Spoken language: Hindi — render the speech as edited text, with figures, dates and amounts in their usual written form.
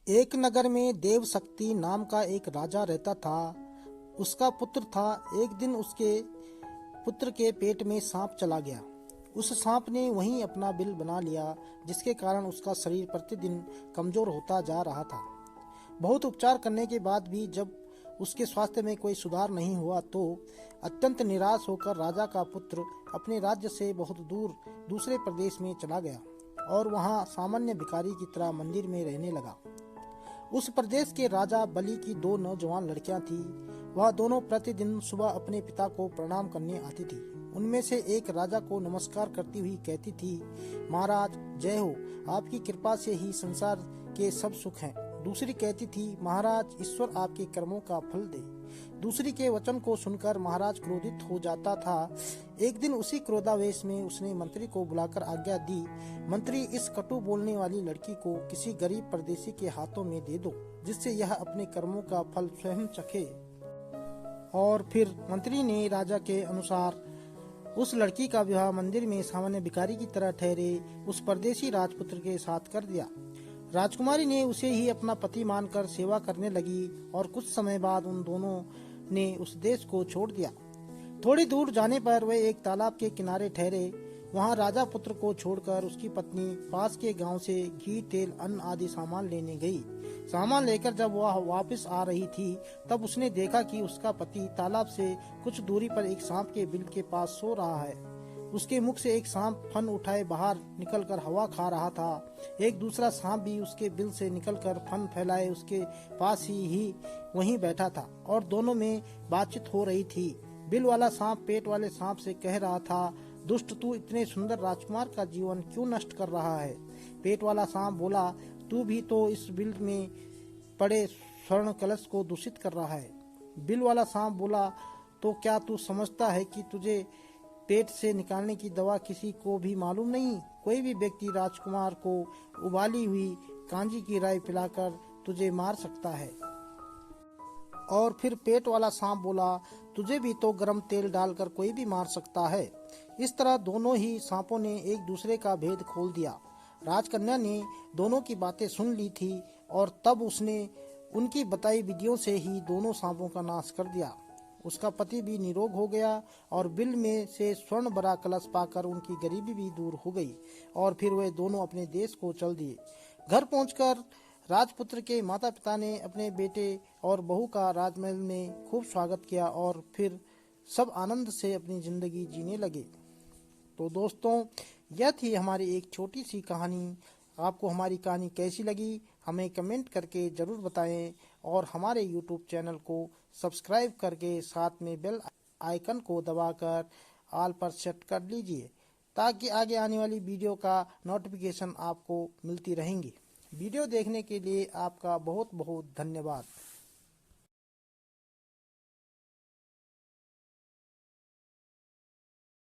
एक नगर में देवशक्ति नाम का एक राजा रहता था। उसका पुत्र था। एक दिन उसके पुत्र के पेट में सांप चला गया। उस सांप ने वहीं अपना बिल बना लिया, जिसके कारण उसका शरीर प्रतिदिन कमजोर होता जा रहा था। बहुत उपचार करने के बाद भी जब उसके स्वास्थ्य में कोई सुधार नहीं हुआ तो अत्यंत निराश होकर राजा का पुत्र अपने राज्य से बहुत दूर दूसरे प्रदेश में चला गया और वहां सामान्य भिखारी की तरह मंदिर में रहने लगा। उस प्रदेश के राजा बलि की दो नौजवान लड़कियां थी। वह दोनों प्रतिदिन सुबह अपने पिता को प्रणाम करने आती थी। उनमें से एक राजा को नमस्कार करती हुई कहती थी, महाराज जय हो, आपकी कृपा से ही संसार के सब सुख हैं। दूसरी कहती थी, महाराज ईश्वर आपके कर्मों का फल दे। दूसरी के वचन को सुनकर महाराज क्रोधित हो जाता था। एक दिन उसी क्रोधावेश में उसने मंत्री को बुलाकर आज्ञा दी, मंत्री इस कटु बोलने वाली लड़की को किसी गरीब परदेशी के हाथों में दे दो, जिससे यह अपने कर्मों का फल स्वयं चखे। और फिर मंत्री ने राजा के अनुसार उस लड़की का विवाह मंदिर में सामान्य भिखारी की तरह ठहरे उस परदेशी राजपुत्र के साथ कर दिया। राजकुमारी ने उसे ही अपना पति मानकर सेवा करने लगी और कुछ समय बाद उन दोनों ने उस देश को छोड़ दिया। थोड़ी दूर जाने पर वे एक तालाब के किनारे ठहरे। वहां राजा पुत्र को छोड़कर उसकी पत्नी पास के गांव से घी, तेल, अन्न आदि सामान लेने गई। सामान लेकर जब वह वापस आ रही थी तब उसने देखा कि उसका पति तालाब से कुछ दूरी पर एक सांप के बिल के पास सो रहा है। उसके मुख से एक सांप फन उठाए बाहर निकलकर हवा खा रहा था। एक दूसरा सांप भी उसके बिल से निकलकर फन फैलाए उसके पास ही वहीं बैठा था और दोनों में बातचीत हो रही थी। बिल वाला सांप पेट वाले सांप से कह रहा था, दुष्ट, तू इतने सुंदर राजकुमार का जीवन क्यों नष्ट कर रहा है? पेट वाला सांप बोला, तू भी तो इस बिल में पड़े स्वर्ण कलश को दूषित कर रहा है। बिल वाला सांप बोला, तो क्या तू समझता है कि तुझे पेट से निकालने की दवा किसी को भी मालूम नहीं? कोई भी व्यक्ति राजकुमार को उबाली हुई कांजी की राई पिलाकर तुझे मार सकता है। और फिर पेट वाला सांप बोला, तुझे भी तो गर्म तेल डालकर कोई भी मार सकता है। इस तरह दोनों ही सांपों ने एक दूसरे का भेद खोल दिया। राजकन्या ने दोनों की बातें सुन ली थी और तब उसने उनकी बताई विधियों से ही दोनों सांपों का नाश कर दिया। उसका पति भी निरोग हो गया और बिल में से स्वर्ण भरा कलश पाकर उनकी गरीबी भी दूर हो गई और फिर वे दोनों अपने देश को चल दिए। घर पहुंचकर राजपुत्र के माता पिता ने अपने बेटे और बहू का राजमहल में खूब स्वागत किया और फिर सब आनंद से अपनी जिंदगी जीने लगे। तो दोस्तों, यह थी हमारी एक छोटी सी कहानी। आपको हमारी कहानी कैसी लगी हमें कमेंट करके जरूर बताएं और हमारे YouTube चैनल को सब्सक्राइब करके साथ में बेल आइकन को दबाकर ऑल पर सेट कर लीजिए ताकि आगे आने वाली वीडियो का नोटिफिकेशन आपको मिलती रहेंगी। वीडियो देखने के लिए आपका बहुत बहुत धन्यवाद।